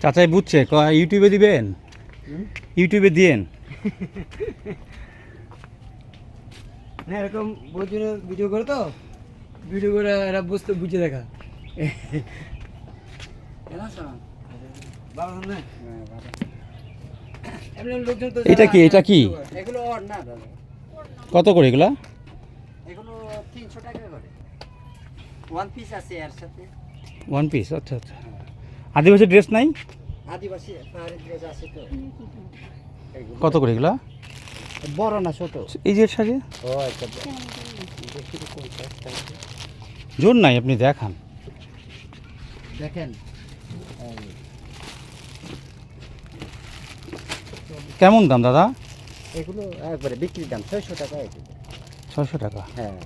চাচাই বুঝছে ইউটিউবে দিবেন, ইউটিউবে দিয়েন না এরকম বহুদিন ভিডিও করে তো, ভিডিও করে এরা বুঝতে বুঝে দেখা এটা কি, এটা কি, এগুলো ওর না দাদা, কত করে এগুলা? এগুলো 300 টাকা করে, ওয়ান পিস আছে এর সাথে। ওয়ান পিস, আচ্ছা আচ্ছা। আদিবাসী ড্রেস নাই? আদিবাসী পাহাড়ি ড্রেস আছে তো। কত করে এগুলা? বড় না ছোট? এই যে এর সাথে ও আচ্ছা, জোর নাই, আপনি দেখান। দেখেন কেমন দাম দাদা? এগুলো একবারে বিক্রির দাম 600 টাকা। এগুলো 600 টাকা। হ্যাঁ,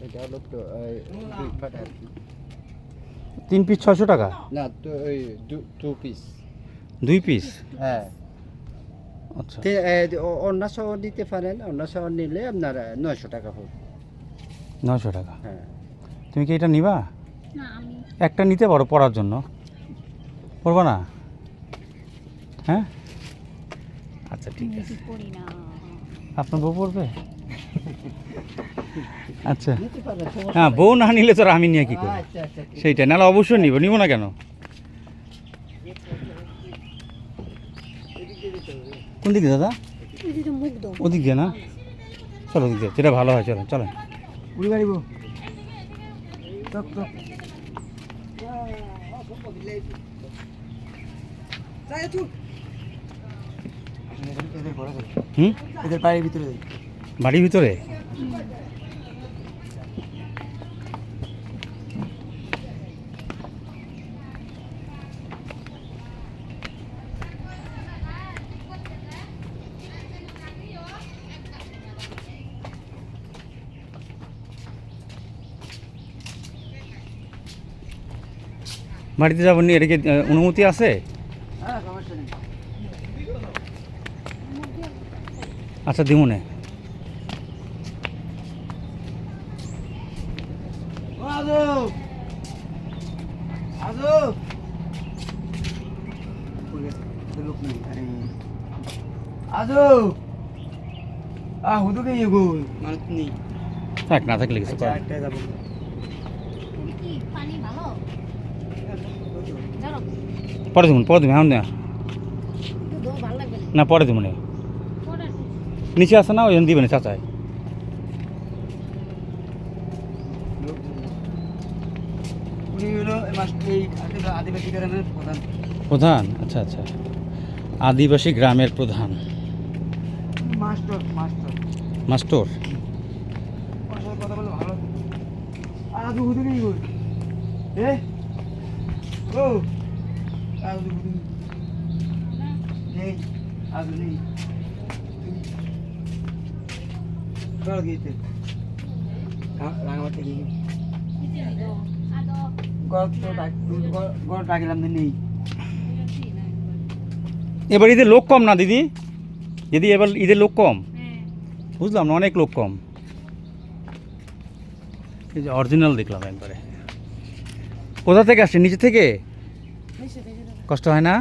এটা হলো তো দুই ফাটা আর কি। 3 পিস 600 টাকা? না তো ওই 2 পিস। 2 পিস? হ্যাঁ, আচ্ছা। অন্য শহর নিতে পারেন, অন্য শহর নিলে আপনার 900 টাকা হবে। 900 টাকা। হ্যাঁ, তুমি কি এটা নিবা? না আমি একটা নিতে পারো পরার জন্য, পরবা না? হ্যাঁ আচ্ছা ঠিক আছে। বেশি পড়ি না। আপনার বউ পড়বে? আচ্ছা নিতে পারেন, সমস্যা হ্যাঁ, নাই। বউ না নিলে তো আর আমি নিয়ে কি করি? আচ্ছা আচ্ছা, ঠিক সেইটা নাহলে অবশ্যই নিব না কেন? কোন দিকে দাদা? এই যে মুখ দাও। ওদিক দিয়ে না? চলো ওদিক দিয়ে, যেটা ভালো হয়। চলো চলো। উড়ি বাড়িব টক টক। এদের ঘরে যাই, হুম, এদের বাড়ির ভিতরে যাই। বাড়ির ভিতরে? বাড়িতে যাবো নি, এটা কি অনুমতি আছে? হ্যাঁ, সমস্যা নেই। আচ্ছা দিমুনে। ও আজো আজো লোক নেই। আরে আজো হুদুকে গো মানুষ নেই। থাক, না থাকলে কিছু আচ্ছা, করার নেই। একটা যাবো। তুমি কি পানি ভালো? জানো পরে দিমুন, পরে দিমুন, এখন না, দুধ ভালো লাগবে না। না পরে দিমুনে। পরে নিচে আছে না, ওই জন্য দিবেন চাচাই। উনি হলো এই আদিবাসী গ্রামের প্রধান। প্রধান? আচ্ছা আচ্ছা, আদিবাসী গ্রামের প্রধান। Master master master? ওর সাথে কথা বলে ভালো। আজ হুদুকে গো এ ও আজ হুদুকে নেই, আজ নেই। চল গিয়ে রাঙামাটি গিয়ে গড় ডাকিলাম নেই। এবার ঈদের লোক কম না দিদি? দিদি এবার ঈদের লোক কম, হ্যাঁ বুঝলাম না, অনেক লোক কম। এই যে অরিজিনাল দেখলাম একবারে। কোথা থেকে আসছে? নিচে থেকে? কষ্ট হয় না?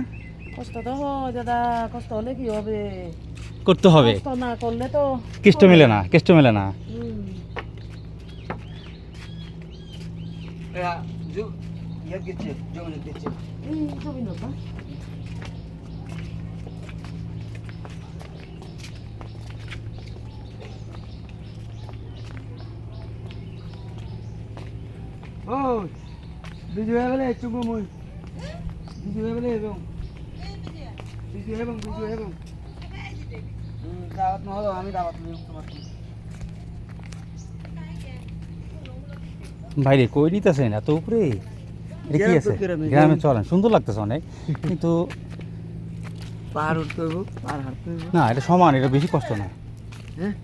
কষ্ট তো হয় দাদা, কষ্ট হলে কি হবে? করতে হবে, কষ্ট না করলে তো কেষ্ট মেলে না, কেষ্ট মেলে না। এরা ইয়ে দিচ্ছে, জমি দিচ্ছে। এই জমি না ও বিজু হয়ে গেলে চুঙ্গু মুই বিজু হয়ে গেলে এবং বিজু এবং দাওয়াত না হলো আমি দাওয়াত নিই তোমার। বাইরে কই নিতেছেন এত উপরে? এটা কি আছে? গ্রামে চলেন, সুন্দর লাগতেছে অনেক, কিন্তু পাহাড় উঠতে হইব, পাহাড় হাঁটতে হইব। না এটা সমান, এটা বেশি কষ্ট না। হ্যাঁ,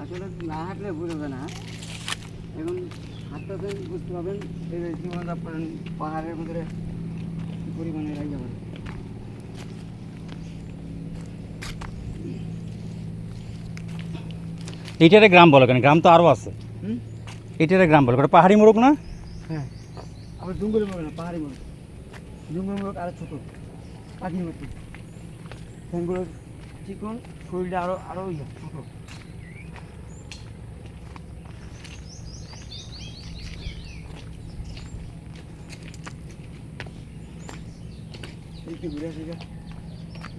আসলে না হাঁটলে বুঝবে না। এখন হাঁটতেছেন বুঝতে পারবেন এই যে জীবনযাপন পাহাড়ের ভিতরে কি পরিমাণে রাইজা পড়ে। এইটারে গ্রাম বলে কেন? গ্রাম তো আরও আছে। হুম? এইটারে গ্রাম বলে, ওটা পাহাড়ি মোড়ক না? হ্যাঁ, আবার জঙ্গলে মোড় না, পাহাড়ি মোড়। জঙ্গল মোড় আরো ছোট, পাখির মতো। ফ্যানগুলো চিকন, শরীরটা আরো আরো ইয়া ছোট। এইদিকে ঘুরে আসি গা,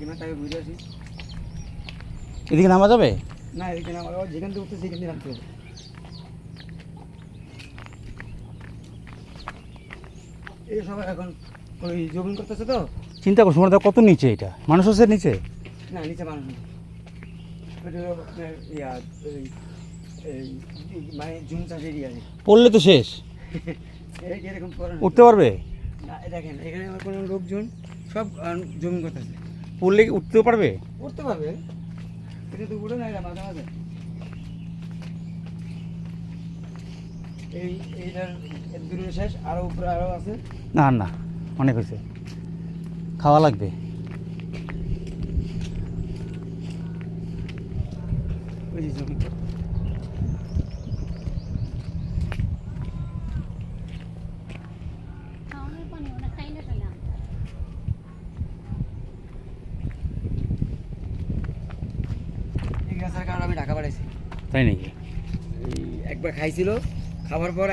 এখানটাকে ঘুরে আসি। এদিকে নামা যাবে? না এদিকে না, আমার যেখান থেকে উঠতে সেখান থেকে নামতে হবে। এই সবাই এখন ওই জমিন করতেছে তো। চিন্তা করছো মানে কত নিচে এটা? মানুষ আছে নিচে? না নিচে মানুষ নেই। ওইটা হলো আপনার ইয়া এই মানে জুম চাষ এরিয়া। পড়লে তো শেষ। এরকম করে না। উঠতে পারবে? না, দেখেন এখানে আমার কোনো লোকজন সব জমিন করতেছে। পড়লে কি উঠতেও পারবে? উঠতে পারবে, এটা তো উঠে না, এটা মাঝে মাঝে। এইটার দূরে শেষ, আরো উপরে আরো আছে। না না, অনেক হয়েছে, খাওয়া লাগবে। ওই যে জমি। খাওয়ানোর পানি অনেক টাইলে পেলাম। এই গাছের কারণে আমি ঢাকা পাঠাইছি। তাই নাকি? এই একবার খাইছিল, খাবার পর